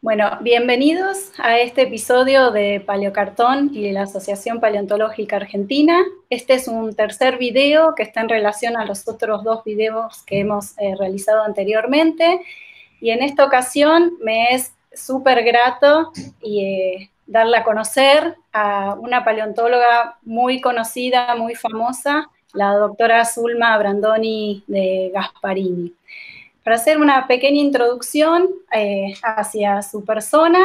Bueno, bienvenidos a este episodio de Paleocartón y la Asociación Paleontológica Argentina. Este es un tercer video que está en relación a los otros dos videos que hemos realizado anteriormente. Y en esta ocasión me es súper grato darle a conocer a una paleontóloga muy conocida, muy famosa, la doctora Zulma Brandoni de Gasparini. Para hacer una pequeña introducción hacia su persona,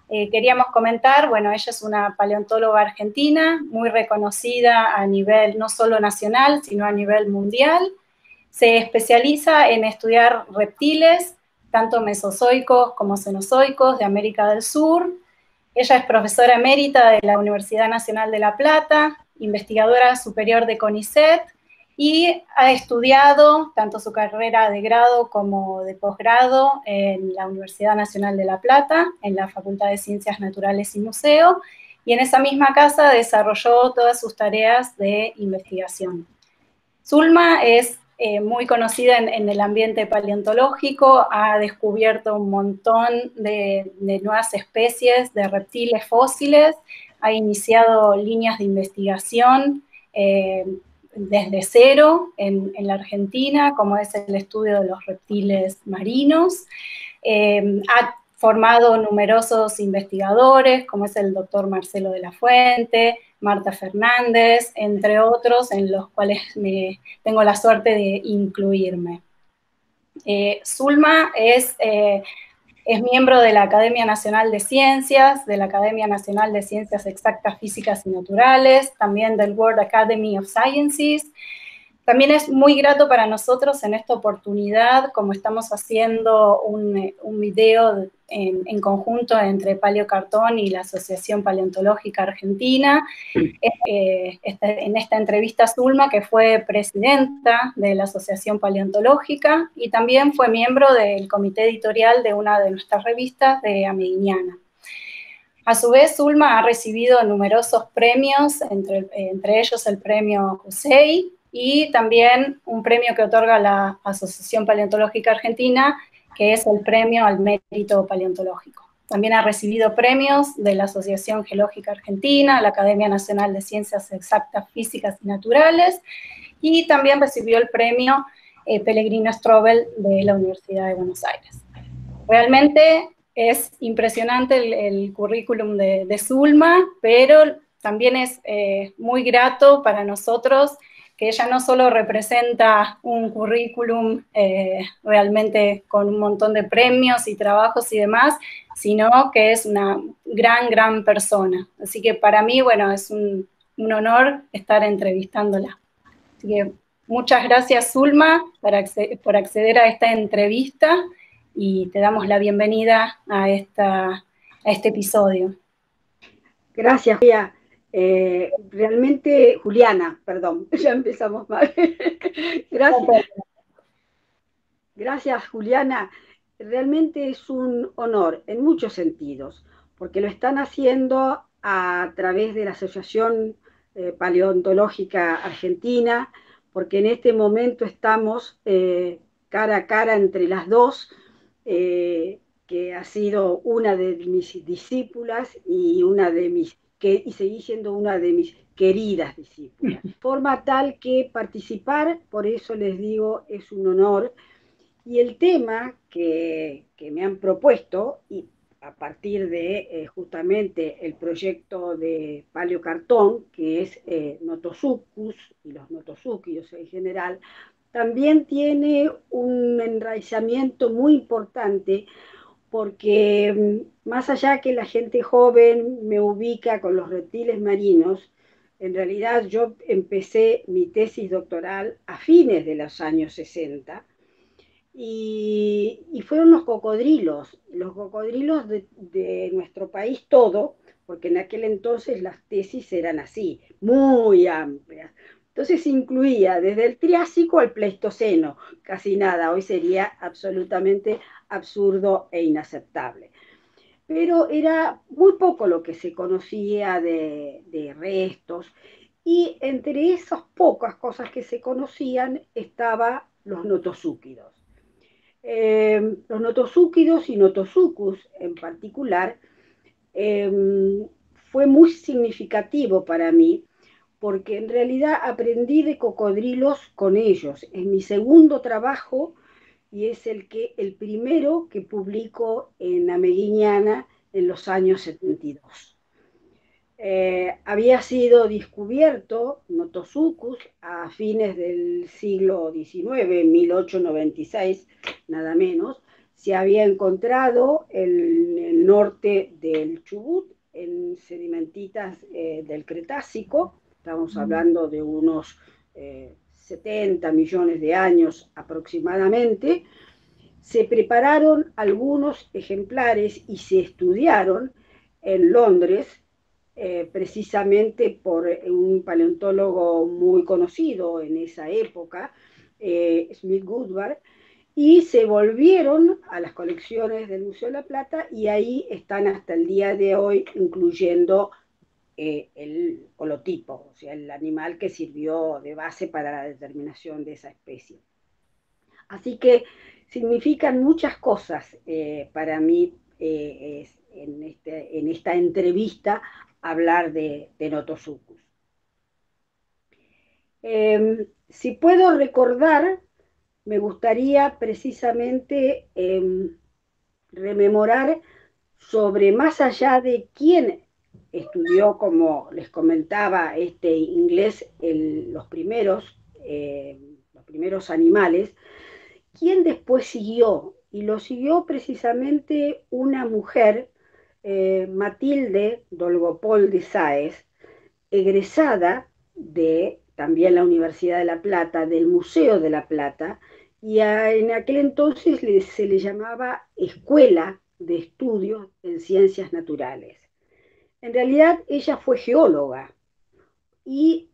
queríamos comentar, bueno, ella es una paleontóloga argentina, muy reconocida a nivel no solo nacional, sino a nivel mundial. Se especializa en estudiar reptiles, tanto mesozoicos como cenozoicos de América del Sur. Ella es profesora emérita de la Universidad Nacional de La Plata, investigadora superior de CONICET, y ha estudiado tanto su carrera de grado como de posgrado en la Universidad Nacional de La Plata, en la Facultad de Ciencias Naturales y Museo, y en esa misma casa desarrolló todas sus tareas de investigación. Zulma es muy conocida en el ambiente paleontológico, ha descubierto un montón de nuevas especies de reptiles fósiles, ha iniciado líneas de investigación desde cero en la Argentina, como es el estudio de los reptiles marinos. Ha formado numerosos investigadores, como es el doctor Marcelo de la Fuente, Marta Fernández, entre otros, en los cuales tengo la suerte de incluirme. Zulma es miembro de la Academia Nacional de Ciencias, de la Academia Nacional de Ciencias Exactas, Físicas y Naturales, también del World Academy of Sciences. También es muy grato para nosotros en esta oportunidad, como estamos haciendo un video en conjunto entre Paleocartón y la Asociación Paleontológica Argentina, en esta entrevista Zulma, que fue presidenta de la Asociación Paleontológica y también fue miembro del comité editorial de una de nuestras revistas de Amerindiana. A su vez, Zulma ha recibido numerosos premios, entre ellos el premio Josei y también un premio que otorga la Asociación Paleontológica Argentina, que es el premio al mérito paleontológico. También ha recibido premios de la Asociación Geológica Argentina, la Academia Nacional de Ciencias Exactas, Físicas y Naturales, y también recibió el premio Pellegrino Strobel de la Universidad de Buenos Aires. Realmente es impresionante el currículum de Zulma, pero también es muy grato para nosotros que ella no solo representa un currículum realmente con un montón de premios y trabajos y demás, sino que es una gran persona. Así que para mí, bueno, es un honor estar entrevistándola. Así que muchas gracias, Zulma, por acceder a esta entrevista y te damos la bienvenida a este episodio. Gracias, Julia. Realmente, Juliana, perdón, ya empezamos mal. Gracias, Juliana. Realmente es un honor en muchos sentidos, porque lo están haciendo a través de la Asociación Paleontológica Argentina, porque en este momento estamos cara a cara entre las dos, que ha sido una de mis discípulas y seguí siendo una de mis queridas discípulas. Forma tal que participar, por eso les digo, es un honor. Y el tema que me han propuesto, y a partir de justamente el proyecto de Paleocartón, que es Notosucus y los notosúquidos en general, también tiene un enraizamiento muy importante porque más allá que la gente joven me ubica con los reptiles marinos, en realidad yo empecé mi tesis doctoral a fines de los años 60 y fueron los cocodrilos de nuestro país todo, porque en aquel entonces las tesis eran así, muy amplias. Entonces incluía desde el Triásico al Pleistoceno, casi nada, hoy sería absolutamente absurdo e inaceptable. Pero era muy poco lo que se conocía de restos, y entre esas pocas cosas que se conocían estaba los notosúquidos. Los notozúquidos y notosucus en particular eh, fue muy significativo para mí porque en realidad aprendí de cocodrilos con ellos. Es mi segundo trabajo y es el primero que publico en Ameguiñana en los años 72. Había sido descubierto Notosucus a fines del siglo XIX, en 1896, nada menos. Se había encontrado en el norte del Chubut, en sedimentitas del Cretácico. Estamos hablando de unos 70 millones de años aproximadamente. Se prepararon algunos ejemplares y se estudiaron en Londres, precisamente por un paleontólogo muy conocido en esa época, Smith Goodward, y se volvieron a las colecciones del Museo de la Plata y ahí están hasta el día de hoy, incluyendo el holotipo, o sea, el animal que sirvió de base para la determinación de esa especie. Así que significan muchas cosas para mí en esta entrevista hablar de Notosucus. Si puedo recordar, me gustaría precisamente rememorar sobre más allá de quién estudió, como les comentaba, este inglés, los primeros animales, quién después siguió, y lo siguió precisamente una mujer, Matilde Dolgopol de Sáez, egresada de también la Universidad de La Plata, del Museo de La Plata, y en aquel entonces se le llamaba Escuela de Estudios en Ciencias Naturales. En realidad ella fue geóloga, y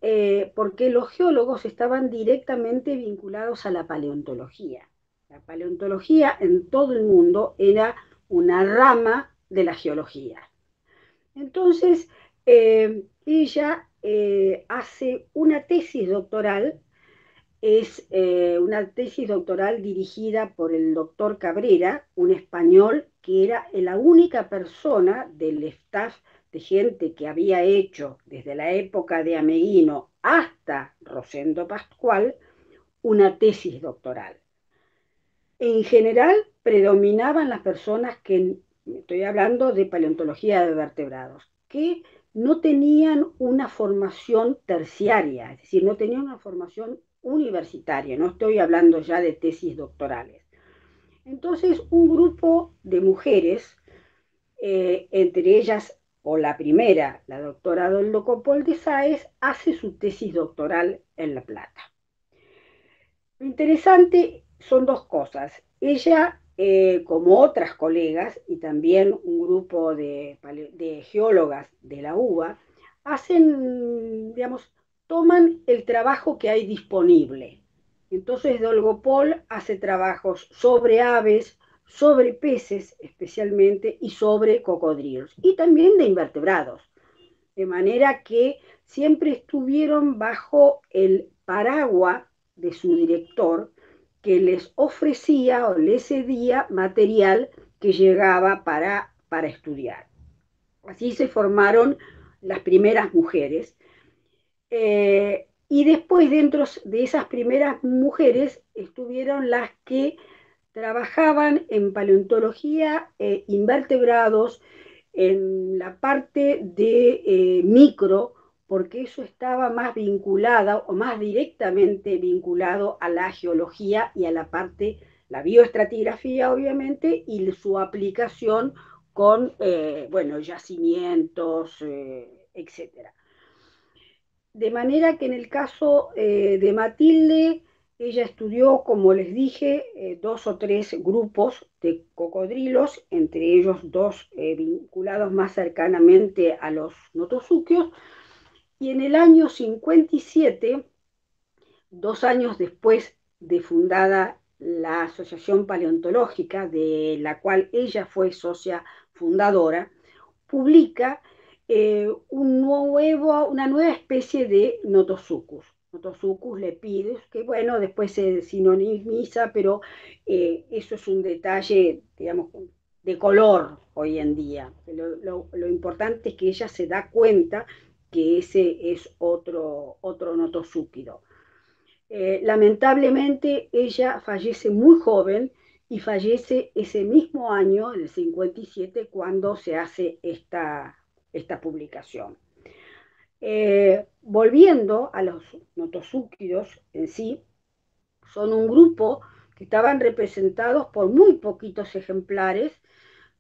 porque los geólogos estaban directamente vinculados a la paleontología. La paleontología en todo el mundo era una rama de la geología. Entonces, ella hace una tesis doctoral, es una tesis doctoral dirigida por el doctor Cabrera, un español que era la única persona del staff de gente que había hecho desde la época de Ameguino hasta Rosendo Pascual una tesis doctoral. En general predominaban las personas que, estoy hablando de paleontología de vertebrados, que no tenían una formación terciaria, es decir, no tenían una formación universitaria, no estoy hablando ya de tesis doctorales. Entonces, un grupo de mujeres, entre ellas, o la primera, la doctora Dolgopol de Sáez, hace su tesis doctoral en La Plata. Lo interesante son dos cosas. Ella, como otras colegas, y también un grupo de geólogas de la UBA, hacen, digamos, toman el trabajo que hay disponible. Entonces Dolgopol hace trabajos sobre aves, sobre peces especialmente, y sobre cocodrilos, y también de invertebrados. De manera que siempre estuvieron bajo el paraguas de su director, que les ofrecía o les cedía material que llegaba para estudiar. Así se formaron las primeras mujeres. Y después, dentro de esas primeras mujeres, estuvieron las que trabajaban en paleontología, invertebrados, en la parte de micro, porque eso estaba más vinculado o más directamente vinculado a la geología y a la parte, la bioestratigrafía obviamente, y su aplicación con, bueno, yacimientos, etcétera. De manera que en el caso de Matilde, ella estudió, como les dije, dos o tres grupos de cocodrilos, entre ellos dos vinculados más cercanamente a los notosuquios, y en el año 57, 2 años después de fundada la Asociación Paleontológica, de la cual ella fue socia fundadora, publica una nueva especie de Notosucus. Notosucus lepidus, que bueno, después se sinonimiza, pero eso es un detalle, digamos, de color hoy en día. Lo importante es que ella se da cuenta que ese es otro notosúquido. Lamentablemente ella fallece muy joven y fallece ese mismo año, en el 57, cuando se hace esta publicación. Volviendo a los notosúquidos en sí, son un grupo que estaban representados por muy poquitos ejemplares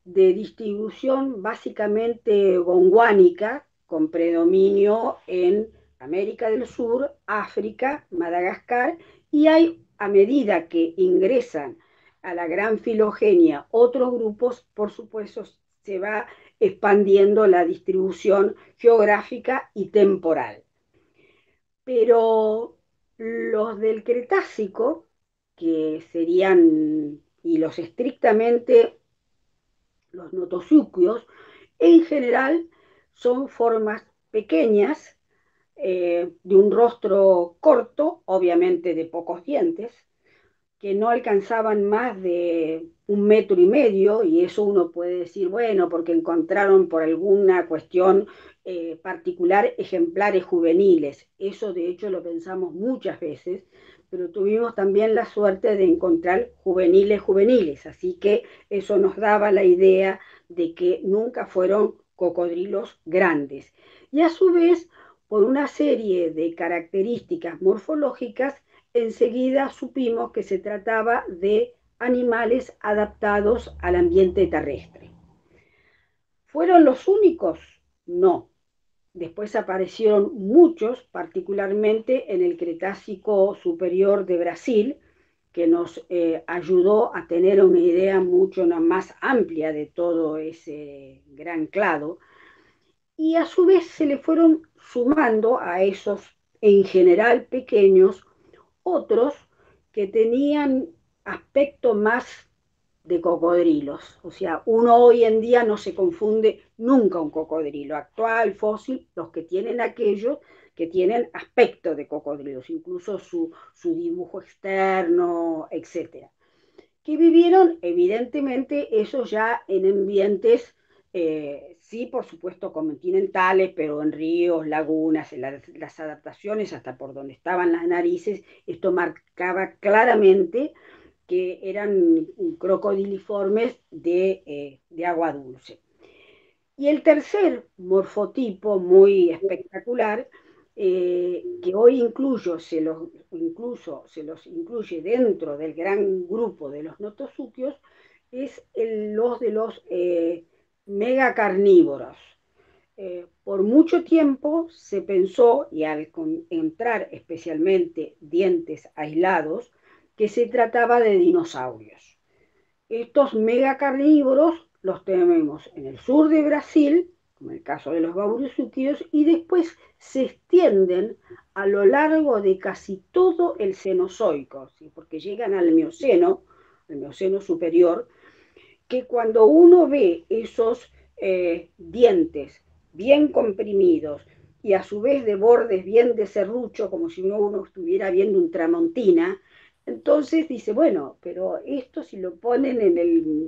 de distribución básicamente gondwánica, con predominio en América del Sur, África, Madagascar, y hay, a medida que ingresan a la gran filogenia otros grupos, por supuesto, se va expandiendo la distribución geográfica y temporal. Pero los del Cretácico, que serían, y los estrictamente los notosuquios, en general son formas pequeñas, de un rostro corto, obviamente de pocos dientes, que no alcanzaban más de 1,5 metros, y eso uno puede decir, bueno, porque encontraron por alguna cuestión particular ejemplares juveniles. Eso de hecho lo pensamos muchas veces, pero tuvimos también la suerte de encontrar juveniles, así que eso nos daba la idea de que nunca fueron cocodrilos grandes. Y a su vez, por una serie de características morfológicas, enseguida supimos que se trataba de animales adaptados al ambiente terrestre. ¿Fueron los únicos? No. Después aparecieron muchos, particularmente en el Cretácico superior de Brasil, que nos ayudó a tener una idea mucho más amplia de todo ese gran clado, y a su vez se le fueron sumando a esos en general pequeños otros que tenían aspecto más de cocodrilos. O sea, uno hoy en día no se confunde nunca un cocodrilo actual, fósil, los que tienen aquellos que tienen aspecto de cocodrilos, incluso su dibujo externo, etcétera. Que vivieron, evidentemente, eso ya en ambientes, sí, por supuesto, continentales, pero en ríos, lagunas, en las adaptaciones hasta por donde estaban las narices, esto marcaba claramente que eran crocodiliformes de agua dulce. Y el tercer morfotipo muy espectacular, que hoy incluso se los incluye dentro del gran grupo de los notosuquios, es los de los megacarnívoros. Por mucho tiempo se pensó, y al entrar especialmente dientes aislados, que se trataba de dinosaurios. Estos megacarnívoros los tenemos en el sur de Brasil, como el caso de los baurizuquios, y después se extienden a lo largo de casi todo el Cenozoico, ¿sí? Porque llegan al Mioceno superior, que cuando uno ve esos dientes bien comprimidos y a su vez de bordes bien de serrucho, como si uno estuviera viendo un tramontina, entonces dice, bueno, pero esto si lo ponen en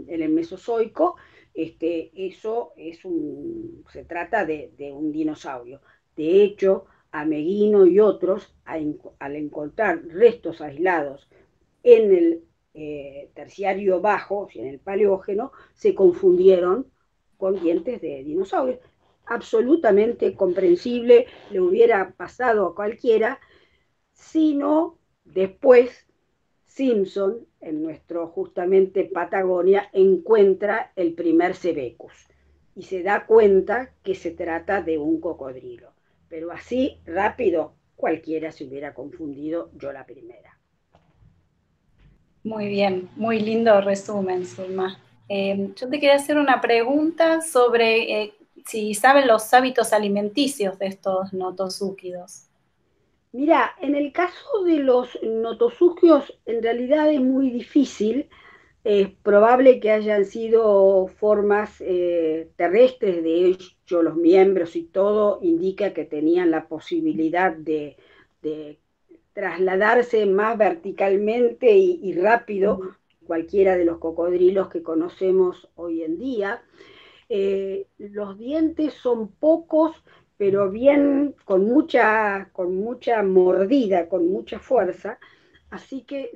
el Mesozoico, eso se trata de un dinosaurio. De hecho, Ameguino y otros, al encontrar restos aislados en el terciario bajo, en el Paleógeno, se confundieron con dientes de dinosaurios. Absolutamente comprensible, le hubiera pasado a cualquiera, sino después Simpson, en nuestro justamente Patagonia, encuentra el primer Cebecus y se da cuenta que se trata de un cocodrilo. Pero así, rápido, cualquiera se hubiera confundido, yo la primera. Muy bien, muy lindo resumen, Zulma. Yo te quería hacer una pregunta sobre si saben los hábitos alimenticios de estos notosúquidos. Mira, en el caso de los notosuquios, en realidad es muy difícil. Es probable que hayan sido formas terrestres, de hecho los miembros y todo indica que tenían la posibilidad de trasladarse más verticalmente y rápido que cualquiera de los cocodrilos que conocemos hoy en día. Los dientes son pocos, pero bien con mucha mordida, con mucha fuerza, así que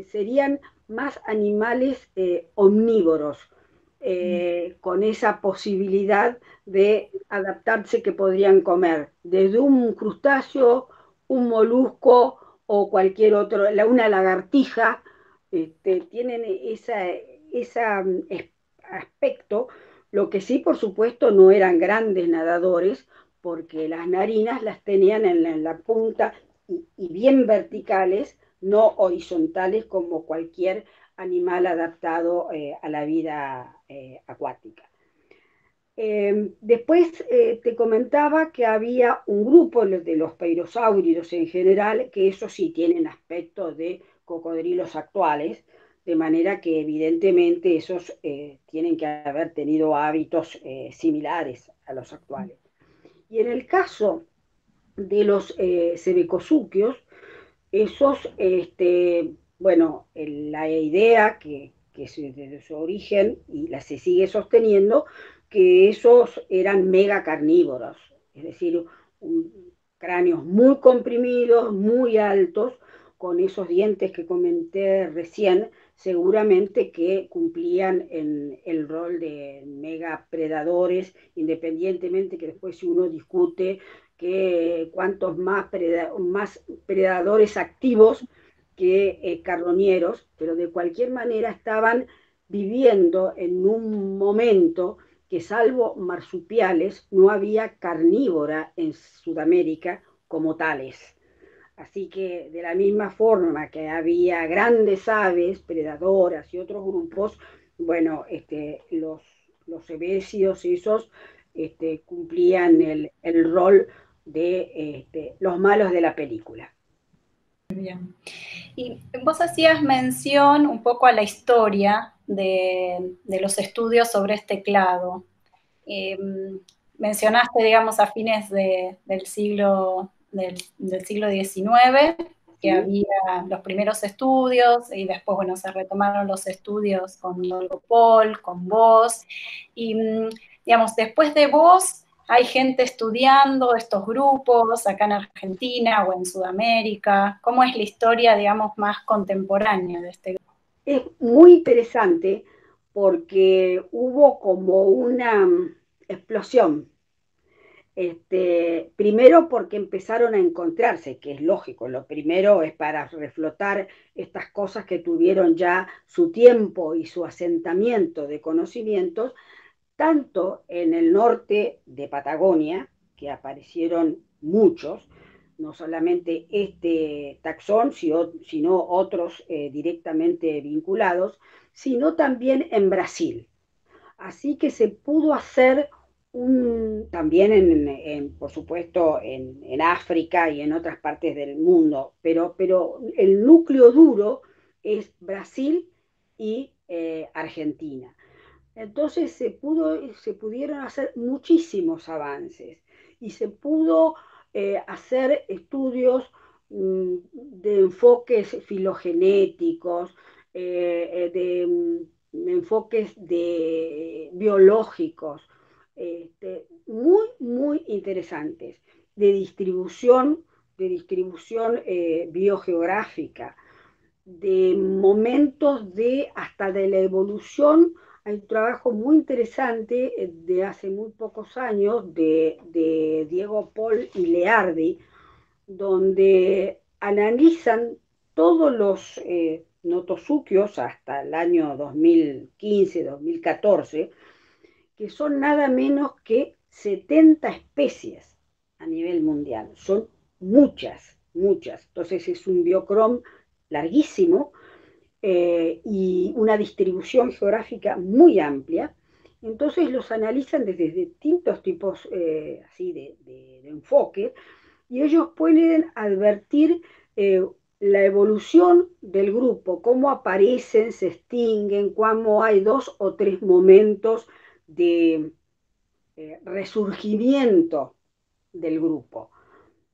serían más animales omnívoros, con esa posibilidad de adaptarse que podrían comer, desde un crustáceo, un molusco o cualquier otro, una lagartija, tienen ese aspecto. Lo que sí, por supuesto, no eran grandes nadadores, porque las narinas las tenían en la punta y bien verticales, no horizontales como cualquier animal adaptado a la vida acuática. Después te comentaba que había un grupo de los peirosáuridos en general, que eso sí tienen aspecto de cocodrilos actuales, de manera que evidentemente esos tienen que haber tenido hábitos similares a los actuales. Y en el caso de los cebecosuquios, esos, bueno, la idea que desde su origen, y la se sigue sosteniendo, que esos eran megacarnívoros, es decir, cráneos muy comprimidos, muy altos, con esos dientes que comenté recién, seguramente que cumplían en el rol de megapredadores, independientemente que después si uno discute que cuantos más predadores activos que carroñeros, pero de cualquier manera estaban viviendo en un momento que, salvo marsupiales, no había carnívora en Sudamérica como tales. Así que de la misma forma que había grandes aves predadoras y otros grupos, bueno, los ebecios esos cumplían el rol de los malos de la película. Bien. Y vos hacías mención un poco a la historia de los estudios sobre este clado. Mencionaste, digamos, a fines del siglo XIX, que había los primeros estudios y después, bueno, se retomaron los estudios con Dolgopol, con vos. Y, digamos, después de vos, hay gente estudiando estos grupos acá en Argentina o en Sudamérica. ¿Cómo es la historia, digamos, más contemporánea de este grupo? Es muy interesante porque hubo como una explosión. Primero porque empezaron a encontrarse, que es lógico, lo primero es para reflotar estas cosas que tuvieron ya su tiempo y su asentamiento de conocimientos, tanto en el norte de Patagonia, que aparecieron muchos, no solamente este taxón, sino otros directamente vinculados, sino también en Brasil. Así que se pudo hacer también, por supuesto, en África y en otras partes del mundo, pero el núcleo duro es Brasil y Argentina. Entonces se pudieron hacer muchísimos avances y se pudo hacer estudios de enfoques filogenéticos, enfoques biológicos, muy, muy interesantes, de distribución biogeográfica, de momentos hasta de la evolución. Hay un trabajo muy interesante de hace muy pocos años de Diego Paul y Leardi, donde analizan todos los notosuquios hasta el año 2015-2014, que son nada menos que 70 especies a nivel mundial. Son muchas, muchas. Entonces es un biocrom larguísimo y una distribución geográfica muy amplia. Entonces los analizan desde distintos tipos así de enfoque, y ellos pueden advertir la evolución del grupo, cómo aparecen, se extinguen, cómo hay 2 o 3 momentos de resurgimiento del grupo.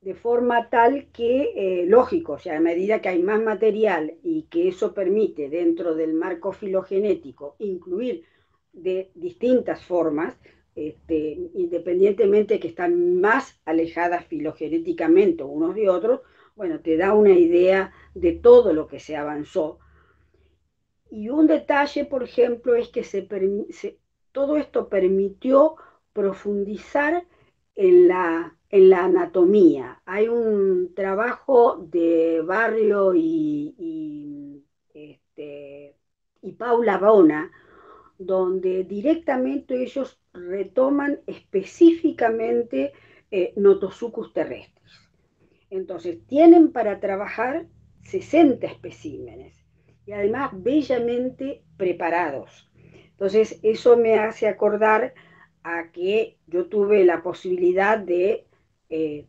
de forma tal que, lógico, o sea, a medida que hay más material y que eso permite dentro del marco filogenético incluir de distintas formas, independientemente que están más alejadas filogenéticamente unos de otros, bueno, te da una idea de todo lo que se avanzó. Y un detalle, por ejemplo, es que todo esto permitió profundizar en la anatomía. Hay un trabajo de Barrio y Paula Bona, donde directamente ellos retoman específicamente notosucus terrestres. Entonces, tienen para trabajar 60 especímenes y además bellamente preparados. Entonces, eso me hace acordar a que yo tuve la posibilidad de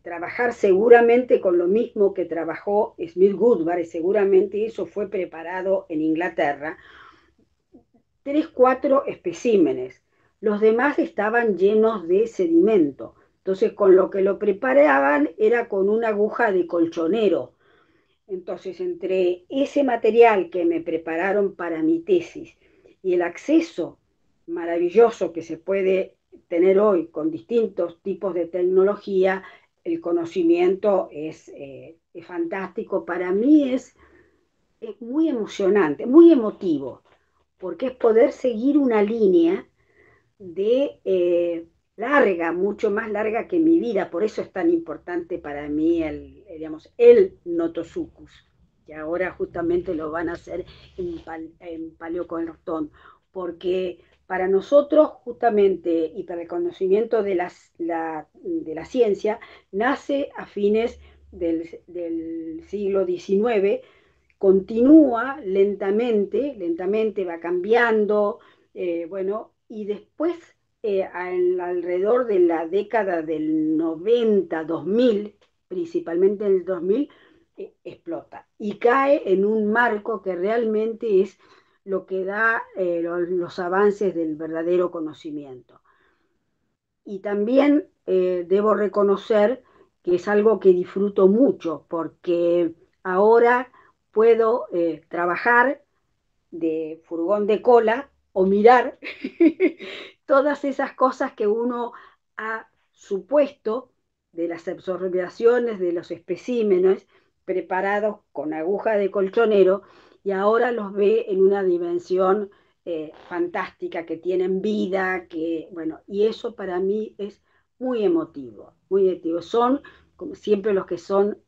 trabajar seguramente con lo mismo que trabajó Smith Goodbar, y seguramente eso fue preparado en Inglaterra, 3, 4 especímenes. Los demás estaban llenos de sedimento. Entonces, con lo que lo preparaban era con una aguja de colchonero. Entonces, entre ese material que me prepararon para mi tesis y el acceso maravilloso que se puede tener hoy con distintos tipos de tecnología, el conocimiento es fantástico. Para mí es muy emocionante, muy emotivo, porque es poder seguir una línea de larga, mucho más larga que mi vida. Por eso es tan importante para mí digamos, el Notosucus, que ahora justamente lo van a hacer en Paleocortón, porque para nosotros justamente y para el conocimiento de de la ciencia, nace a fines del siglo XIX, continúa lentamente, lentamente va cambiando, bueno, y después, alrededor de la década del 90, 2000, principalmente en el 2000, explota y cae en un marco que realmente es lo que da los avances del verdadero conocimiento. Y también debo reconocer que es algo que disfruto mucho, porque ahora puedo trabajar de furgón de cola o mirar todas esas cosas que uno ha supuesto de las observaciones de los especímenes preparados con aguja de colchonero, y ahora los ve en una dimensión fantástica, que tienen vida, que, bueno, y eso para mí es muy emotivo, muy emotivo. Son, como siempre, los que son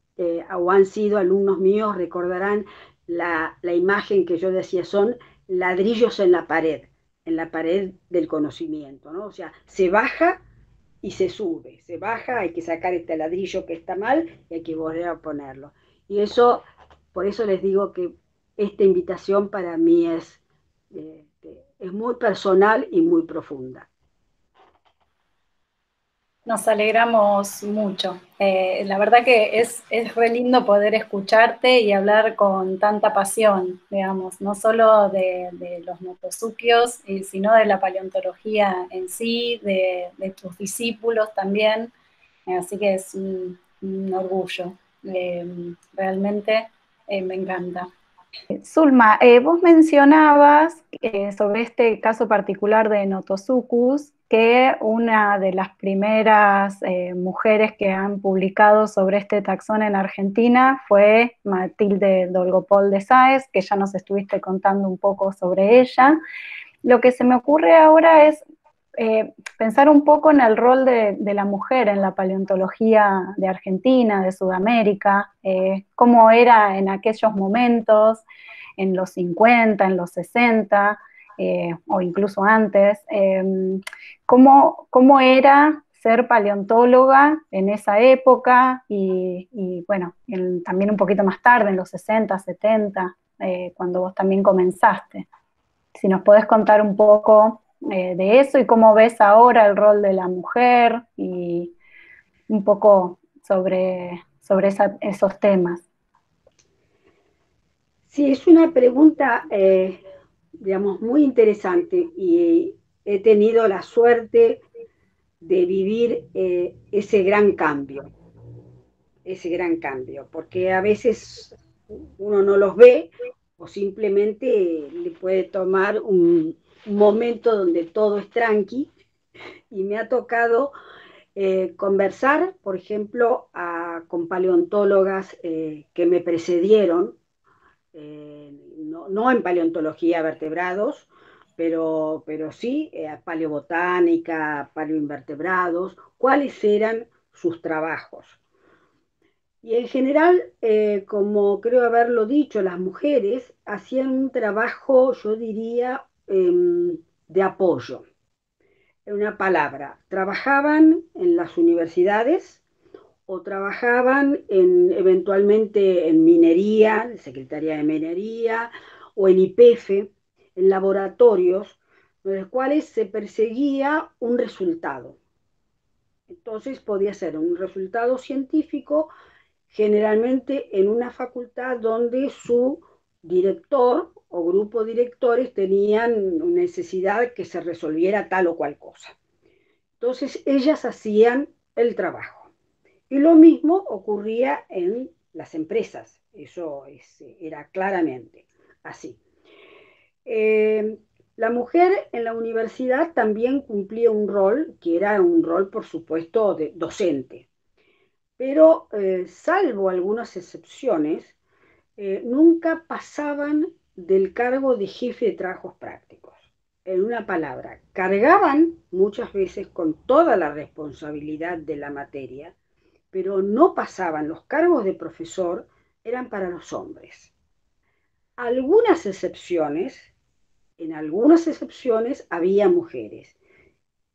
o han sido alumnos míos recordarán la imagen que yo decía, son ladrillos en la pared del conocimiento, ¿no? O sea, se baja y se baja, hay que sacar este ladrillo que está mal y hay que volver a ponerlo. Y eso, por eso les digo que esta invitación para mí es muy personal y muy profunda. Nos alegramos mucho. La verdad que es re lindo poder escucharte y hablar con tanta pasión, digamos, no solo de los notosuquios, sino de la paleontología en sí, de tus discípulos también. Así que es un orgullo. Realmente me encanta. Zulma, vos mencionabas sobre este caso particular de Notosucus que una de las primeras mujeres que han publicado sobre este taxón en Argentina fue Matilde Dolgopol de Sáez, que ya nos estuviste contando un poco sobre ella. Lo que se me ocurre ahora es pensar un poco en el rol de la mujer en la paleontología de Argentina, de Sudamérica, cómo era en aquellos momentos, en los 50, en los 60, o incluso antes, cómo era ser paleontóloga en esa época y bueno, también un poquito más tarde, en los 60, 70, cuando vos también comenzaste. Si nos podés contar un poco de eso y cómo ves ahora el rol de la mujer y un poco sobre esos temas. Sí, es una pregunta, digamos, muy interesante, y he tenido la suerte de vivir ese gran cambio. ese gran cambio, porque a veces uno no los ve o simplemente le puede tomar un momento donde todo es tranqui, y me ha tocado conversar, por ejemplo, con paleontólogas que me precedieron, no en paleontología vertebrados, pero sí paleobotánica, paleoinvertebrados, cuáles eran sus trabajos. Y en general, como creo haberlo dicho, las mujeres hacían un trabajo, yo diría, de apoyo. En una palabra, trabajaban en las universidades o trabajaban eventualmente en minería, Secretaría de Minería, o en YPF, en laboratorios, en los cuales se perseguía un resultado. Entonces podía ser un resultado científico, generalmente en una facultad donde su director o grupo de directores tenían necesidad que se resolviera tal o cual cosa. Entonces ellas hacían el trabajo. Y lo mismo ocurría en las empresas, eso era claramente así. La mujer en la universidad también cumplía un rol, que era un rol, por supuesto, de docente, pero salvo algunas excepciones, nunca pasaban del cargo de jefe de trabajos prácticos. En una palabra, cargaban muchas veces con toda la responsabilidad de la materia, pero no pasaban. Los cargos de profesor, eran para los hombres. Algunas excepciones, en algunas excepciones había mujeres.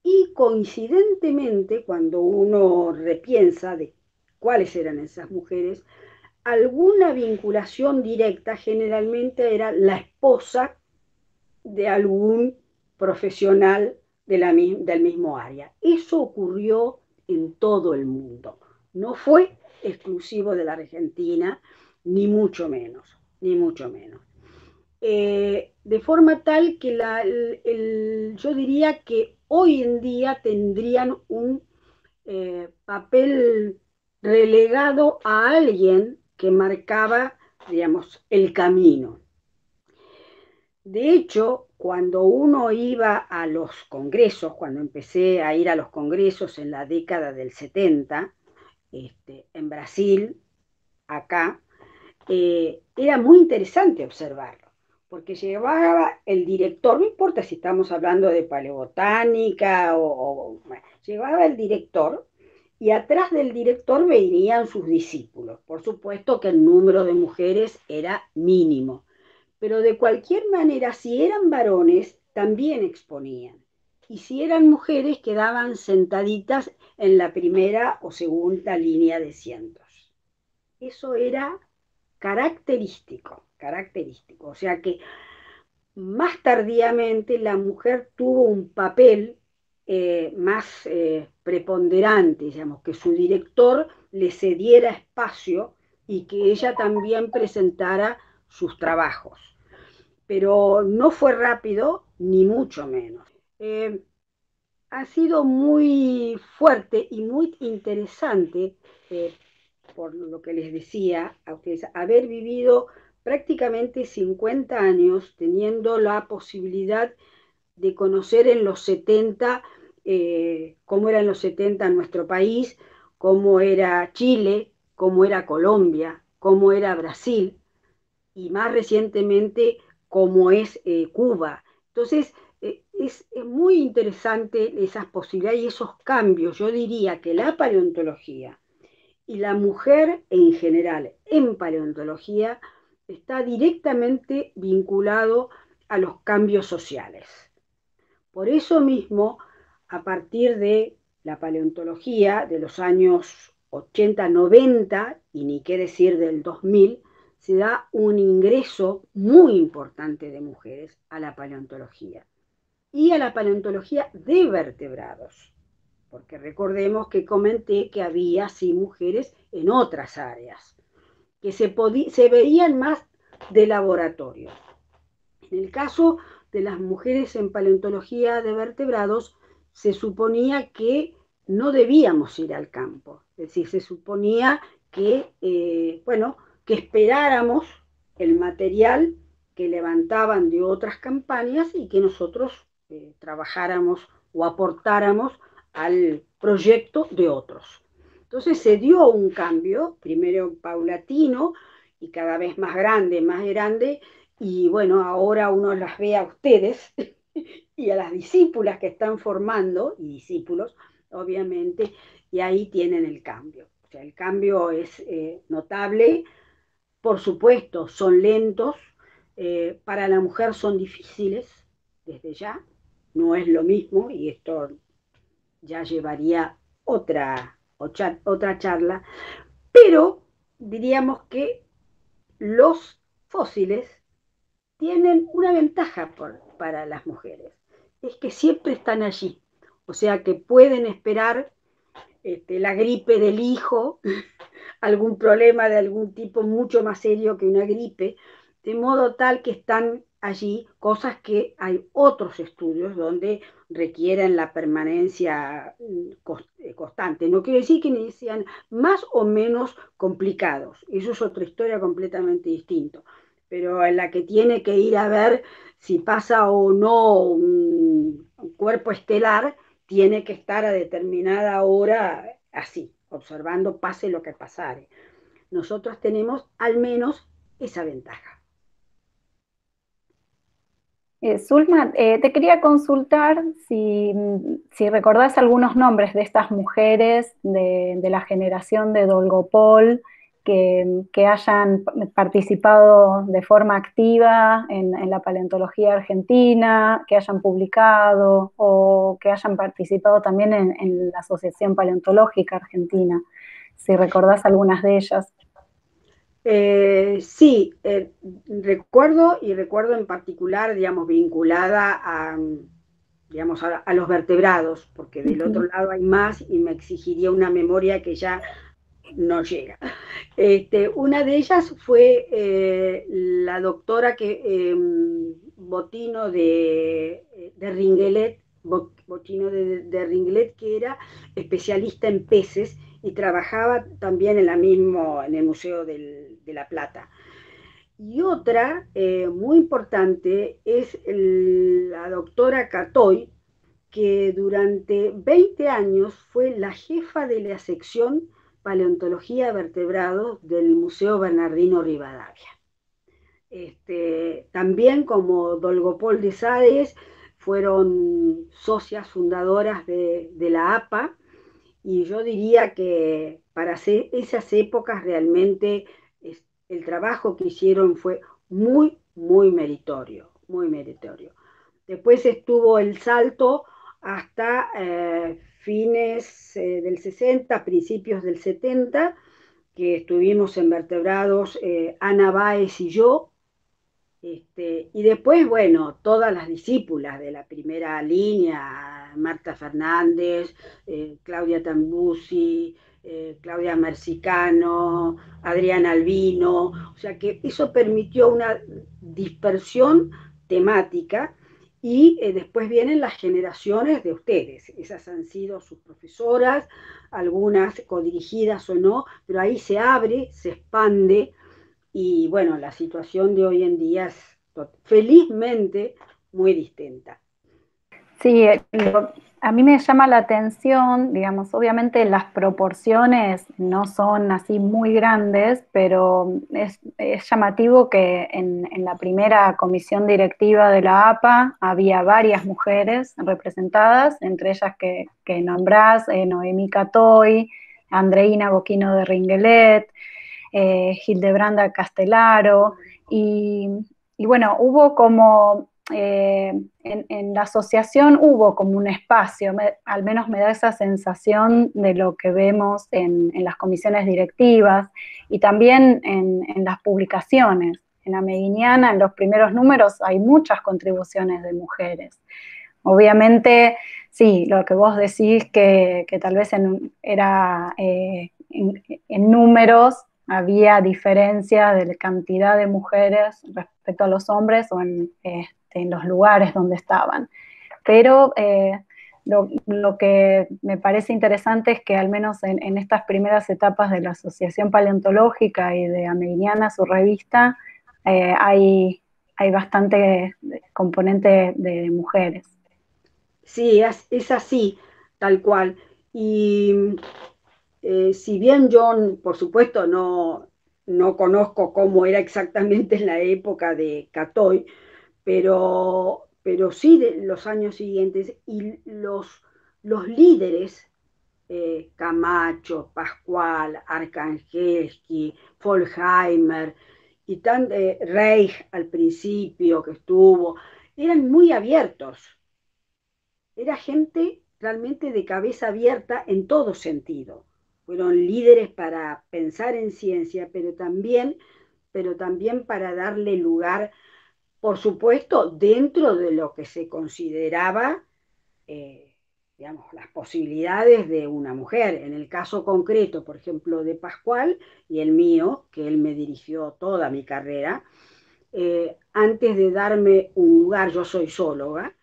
Y coincidentemente, cuando uno repiensa de cuáles eran esas mujeres, alguna vinculación directa generalmente era la esposa de algún profesional del mismo área. Eso ocurrió en todo el mundo. No fue exclusivo de la Argentina, ni mucho menos, ni mucho menos. De forma tal que yo diría que hoy en día tendrían un papel relegado a alguien que marcaba, digamos, el camino. De hecho, cuando uno iba a los congresos, cuando empecé a ir a los congresos en la década del 70, en Brasil, acá, era muy interesante observarlo, porque llegaba el director, no importa si estamos hablando de paleobotánica llegaba el director, y atrás del director venían sus discípulos. Por supuesto que el número de mujeres era mínimo, pero de cualquier manera, si eran varones, también exponían. Y si eran mujeres, quedaban sentaditas en la primera o segunda línea de asientos. Eso era característico. O sea que más tardíamente la mujer tuvo un papel más preponderante, digamos, que su director le cediera espacio y que ella también presentara sus trabajos. Pero no fue rápido, ni mucho menos. Ha sido muy fuerte y muy interesante, por lo que les decía a ustedes, haber vivido prácticamente 50 años teniendo la posibilidad de conocer en los 70 cómo era en los 70 nuestro país, cómo era Chile, cómo era Colombia, cómo era Brasil, y más recientemente cómo es Cuba. Entonces, es muy interesante esas posibilidades y esos cambios. Yo diría que la paleontología y la mujer en general en paleontología está directamente vinculado a los cambios sociales. Por eso mismo, a partir de la paleontología de los años 80, 90 y ni qué decir del 2000, se da un ingreso muy importante de mujeres a la paleontología y a la paleontología de vertebrados, porque recordemos que comenté que había sí mujeres en otras áreas, que se veían más de laboratorio. En el caso de las mujeres en paleontología de vertebrados, se suponía que no debíamos ir al campo, es decir, se suponía que, bueno, que esperáramos el material que levantaban de otras campañas y que nosotros trabajáramos o aportáramos al proyecto de otros. Entonces se dio un cambio, primero paulatino y cada vez más grande, y bueno, ahora uno las ve a ustedes y a las discípulas que están formando, y discípulos, obviamente, y ahí tienen el cambio. O sea, el cambio es notable, por supuesto, son lentos, para la mujer son difíciles, desde ya, no es lo mismo, y esto ya llevaría otra charla, pero diríamos que los fósiles tienen una ventaja para las mujeres, es que siempre están allí, o sea que pueden esperar la gripe del hijo, algún problema de algún tipo mucho más serio que una gripe, de modo tal que están allí cosas que hay otros estudios donde requieren la permanencia constante. No quiere decir que sean más o menos complicados, eso es otra historia completamente distinta, pero en la que tiene que ir a ver si pasa o no un cuerpo estelar, tiene que estar a determinada hora así, observando pase lo que pasare. Nosotros tenemos al menos esa ventaja. Zulma, te quería consultar si recordás algunos nombres de estas mujeres de la generación de Dolgopol que hayan participado de forma activa en la paleontología argentina, que hayan publicado o que hayan participado también en la Asociación Paleontológica Argentina, si recordás algunas de ellas. Sí, recuerdo en particular, digamos, vinculada digamos, a los vertebrados, porque del otro lado hay más y me exigiría una memoria que ya no llega. Una de ellas fue la doctora Botino de Ringelet, Botino de Ringelet, que era especialista en peces y trabajaba también en el Museo de la Plata. Y otra muy importante es la doctora Catoy, que durante 20 años fue la jefa de la sección Paleontología de Vertebrados del Museo Bernardino Rivadavia. También como Dolgopol de Sades fueron socias fundadoras de la APA, y yo diría que para esas épocas realmente el trabajo que hicieron fue muy meritorio, muy meritorio. Después estuvo el salto hasta fines del 60, principios del 70, que estuvimos en vertebrados Ana Báez y yo, y después, bueno, todas las discípulas de la primera línea, Marta Fernández, Claudia Tambusi, Claudia Mersicano, Adriana Albino, o sea que eso permitió una dispersión temática, y después vienen las generaciones de ustedes, esas han sido sus profesoras, algunas codirigidas o no, pero ahí se abre, se expande. Y bueno, la situación de hoy en día es felizmente muy distinta. Sí, a mí me llama la atención, digamos, obviamente las proporciones no son así muy grandes, pero es llamativo que en la primera comisión directiva de la APA había varias mujeres representadas, entre ellas que nombrás, Noemí Catoy, Andreina Boquino de Ringelet, Hildebranda Castellaro, y bueno, hubo como, en la asociación hubo como un espacio, al menos me da esa sensación de lo que vemos en las comisiones directivas y también en las publicaciones. En Ameguiniana, en los primeros números, hay muchas contribuciones de mujeres. Obviamente, sí, lo que vos decís que tal vez era en números había diferencia de cantidad de mujeres respecto a los hombres o en los lugares donde estaban. Pero Lo que me parece interesante es que al menos en estas primeras etapas de la Asociación Paleontológica y de Ameghiniana, su revista, hay bastante componente de mujeres. Sí, es así, tal cual. Y si bien yo, por supuesto, no conozco cómo era exactamente en la época de Catoy, pero sí de los años siguientes, y los líderes, Camacho, Pascual, Arcangelsky, Folkheimer, y Reich al principio que estuvo, eran muy abiertos. Era gente realmente de cabeza abierta en todo sentido. Fueron líderes para pensar en ciencia, pero también para darle lugar, por supuesto, dentro de lo que se consideraba, eh, digamos, las posibilidades de una mujer. En el caso concreto, por ejemplo, de Pascual y el mío, que él me dirigió toda mi carrera, antes de darme un lugar, yo soy zoóloga,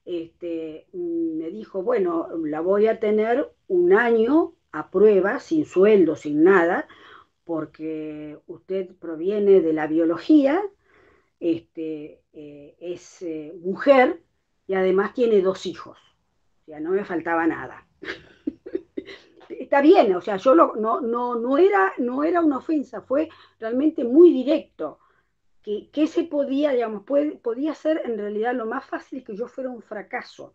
me dijo, bueno, la voy a tener un año a prueba, sin sueldo, sin nada, porque usted proviene de la biología, es mujer y además tiene 2 hijos. O sea, no me faltaba nada. Está bien, o sea, no era una ofensa, fue realmente muy directo. Que se podía, digamos, podía ser en realidad lo más fácil que yo fuera un fracaso.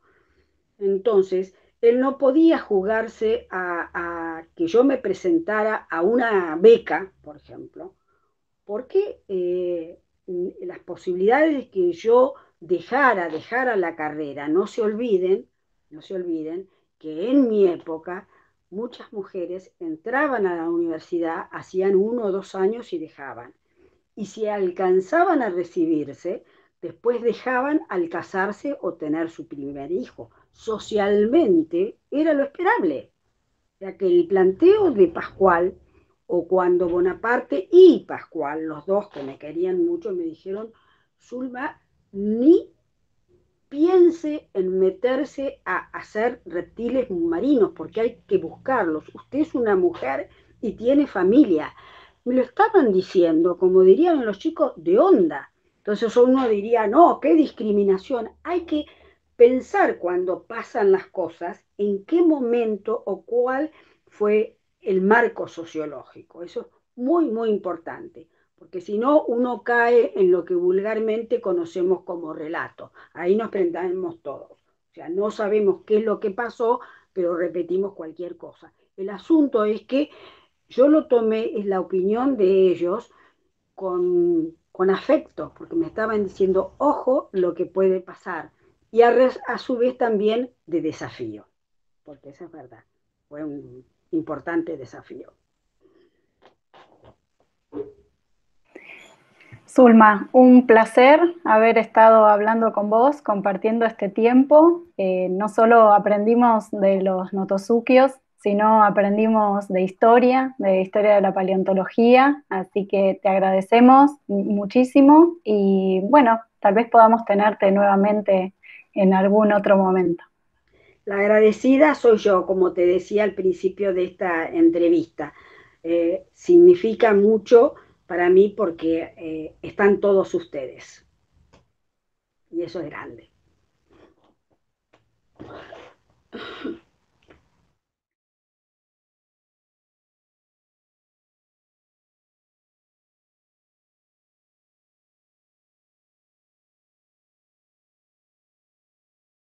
Entonces, él no podía jugarse a que yo me presentara a una beca, por ejemplo, porque las posibilidades de que yo dejara la carrera, no se olviden que en mi época muchas mujeres entraban a la universidad, hacían 1 o 2 años y dejaban. Y si alcanzaban a recibirse, después dejaban al casarse o tener su primer hijo. Socialmente era lo esperable. O sea que el planteo de Pascual, o cuando Bonaparte y Pascual, los dos que me querían mucho, me dijeron, Zulma, ni piense en meterse a hacer reptiles marinos, porque hay que buscarlos. Usted es una mujer y tiene familia. Me lo estaban diciendo, como dirían los chicos, de onda. Entonces uno diría, no, qué discriminación. Hay que pensar cuando pasan las cosas en qué momento o cuál fue el marco sociológico. Eso es muy, muy importante, porque si no, uno cae en lo que vulgarmente conocemos como relato. Ahí nos prendamos todos. O sea, no sabemos qué es lo que pasó, pero repetimos cualquier cosa. El asunto es que yo lo tomé, es la opinión de ellos, con afecto, porque me estaban diciendo, ojo, lo que puede pasar. Y a su vez también de desafío, porque eso es verdad, fue un importante desafío. Zulma, un placer haber estado hablando con vos, compartiendo este tiempo. No solo aprendimos de los notosuquios, sino aprendimos de historia de la paleontología, así que te agradecemos muchísimo y bueno, tal vez podamos tenerte nuevamente en algún otro momento. La agradecida soy yo, como te decía al principio de esta entrevista. Significa mucho para mí porque están todos ustedes y eso es grande.